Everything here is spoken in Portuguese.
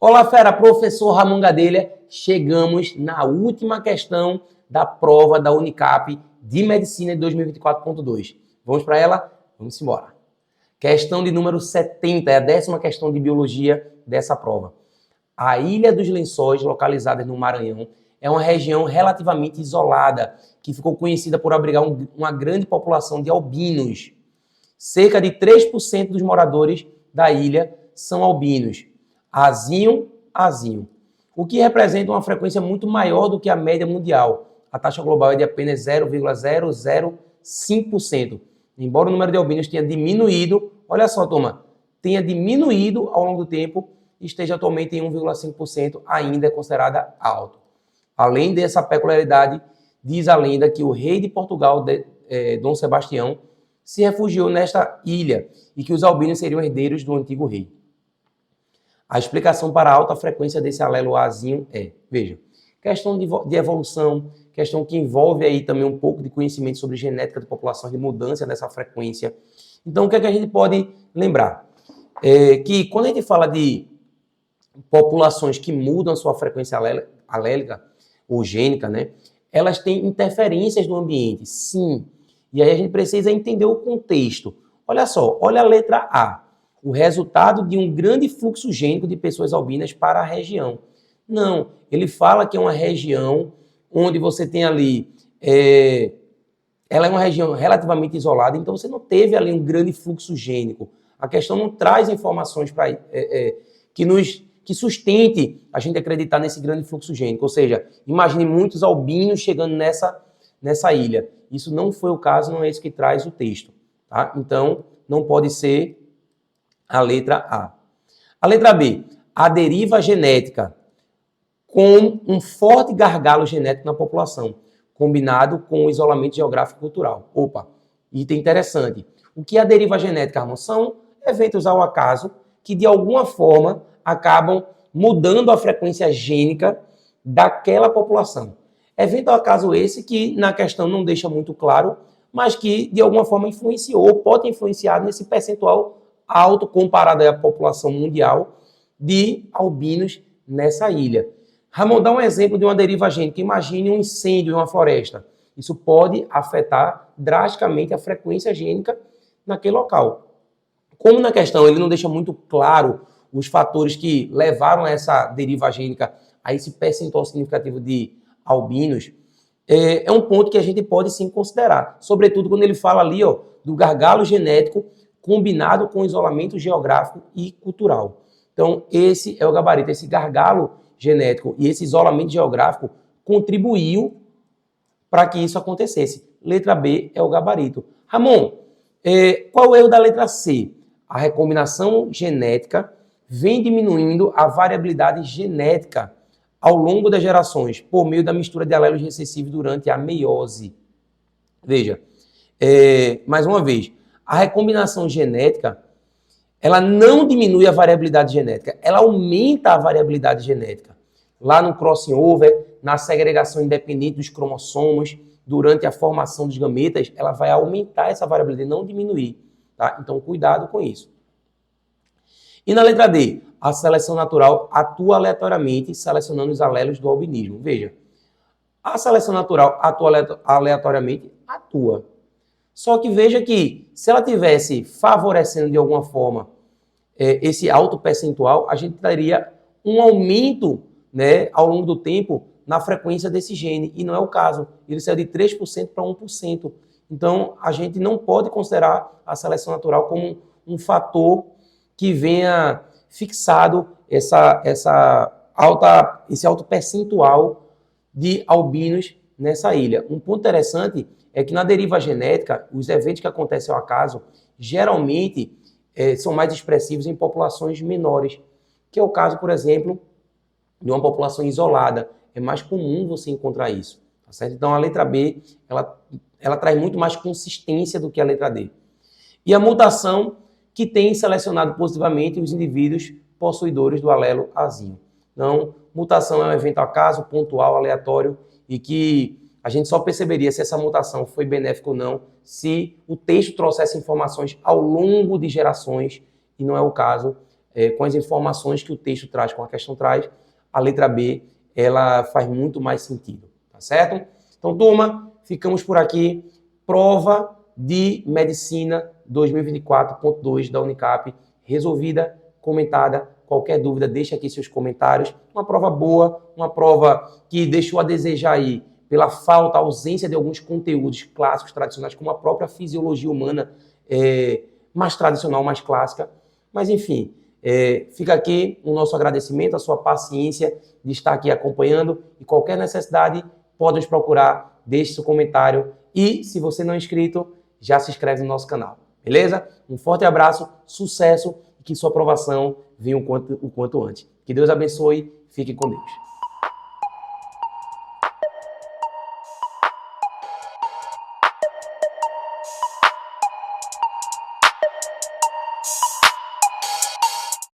Olá, fera, professor Ramon Gadelha. Chegamos na última questão da prova da Unicap de Medicina de 2024.2. Vamos para ela? Vamos embora. Questão de número 70, é a 10ª questão de Biologia dessa prova. A Ilha dos Lençóis, localizada no Maranhão, é uma região relativamente isolada, que ficou conhecida por abrigar uma grande população de albinos. Cerca de 3% dos moradores da ilha são albinos. Azinho, o que representa uma frequência muito maior do que a média mundial. A taxa global é de apenas 0,005%. Embora o número de albinos tenha diminuído, olha só, turma, tenha diminuído ao longo do tempo, esteja atualmente em 1,5%, ainda é considerada alto. Além dessa peculiaridade, diz a lenda que o rei de Portugal, Dom Sebastião, se refugiou nesta ilha e que os albinos seriam herdeiros do antigo rei. A explicação para a alta frequência desse alelo Azinho é, veja, questão de evolução, questão que envolve aí também um pouco de conhecimento sobre genética de populações, de mudança dessa frequência. Então, o que é que a gente pode lembrar? Que quando a gente fala de populações que mudam a sua frequência alélica ou gênica, né, elas têm interferências no ambiente, sim. E aí a gente precisa entender o contexto. Olha só, olha a letra A. O resultado de um grande fluxo gênico de pessoas albinas para a região. Não, ele fala que é uma região onde você tem ali, ela é uma região relativamente isolada, então você não teve ali um grande fluxo gênico. A questão não traz informações que sustente a gente acreditar nesse grande fluxo gênico. Ou seja, imagine muitos albinos chegando nessa ilha. Isso não foi o caso, não é isso que traz o texto. Tá? Então, não pode ser a letra A. A letra B, a deriva genética com um forte gargalo genético na população, combinado com o isolamento geográfico e cultural. Opa, item interessante. O que é a deriva genética, Armand? São eventos ao acaso que, de alguma forma, acabam mudando a frequência gênica daquela população. Evento ao acaso esse que, na questão, não deixa muito claro, mas que, de alguma forma, influenciou, pode ter influenciado nesse percentual alto comparado à população mundial de albinos nessa ilha. Ramon, dá um exemplo de uma deriva gênica. Imagine um incêndio em uma floresta. Isso pode afetar drasticamente a frequência gênica naquele local. Como na questão ele não deixa muito claro os fatores que levaram a essa deriva gênica, a esse percentual significativo de albinos, é um ponto que a gente pode sim considerar. Sobretudo quando ele fala ali do gargalo genético combinado com isolamento geográfico e cultural. Então, esse é o gabarito. Esse gargalo genético e esse isolamento geográfico contribuiu para que isso acontecesse. Letra B é o gabarito. Ramon, qual é o erro da letra C? A recombinação genética vem diminuindo a variabilidade genética ao longo das gerações, por meio da mistura de alelos recessivos durante a meiose. Veja, mais uma vez, a recombinação genética, ela não diminui a variabilidade genética, ela aumenta a variabilidade genética. Lá no crossing over, na segregação independente dos cromossomos, durante a formação dos gametas, ela vai aumentar essa variabilidade, não diminuir. Tá? Então, cuidado com isso. E na letra D, a seleção natural atua aleatoriamente, selecionando os alelos do albinismo. Veja, a seleção natural atua aleatoriamente? Atua. Só que veja que, se ela tivesse favorecendo de alguma forma esse alto percentual, a gente teria um aumento, né, ao longo do tempo na frequência desse gene. E não é o caso. Ele saiu de 3% para 1%. Então, a gente não pode considerar a seleção natural como um fator que venha fixado esse alto percentual de albinos nessa ilha. Um ponto interessante é que na deriva genética, os eventos que acontecem ao acaso, geralmente são mais expressivos em populações menores, que é o caso, por exemplo, de uma população isolada. É mais comum você encontrar isso. Tá certo? Então, a letra B, ela traz muito mais consistência do que a letra D. E a mutação que tem selecionado positivamente os indivíduos possuidores do alelo Azinho. Então, mutação é um evento ao acaso, pontual, aleatório, e que a gente só perceberia se essa mutação foi benéfica ou não se o texto trouxesse informações ao longo de gerações, e não é o caso com as informações que o texto traz, com a questão traz, a letra B, ela faz muito mais sentido, tá certo? Então, turma, ficamos por aqui. Prova de Medicina 2024.2 da Unicap, resolvida, comentada. Qualquer dúvida, deixa aqui seus comentários. Uma prova boa, uma prova que deixou a desejar aí pela falta, ausência de alguns conteúdos clássicos, tradicionais, como a própria fisiologia humana, mais tradicional, mais clássica. Mas, enfim, fica aqui o nosso agradecimento, a sua paciência de estar aqui acompanhando. E qualquer necessidade, pode nos procurar, deixe seu comentário. E, se você não é inscrito, já se inscreve no nosso canal. Beleza? Um forte abraço, sucesso e que sua aprovação venha o quanto antes. Que Deus abençoe. Fique com Deus.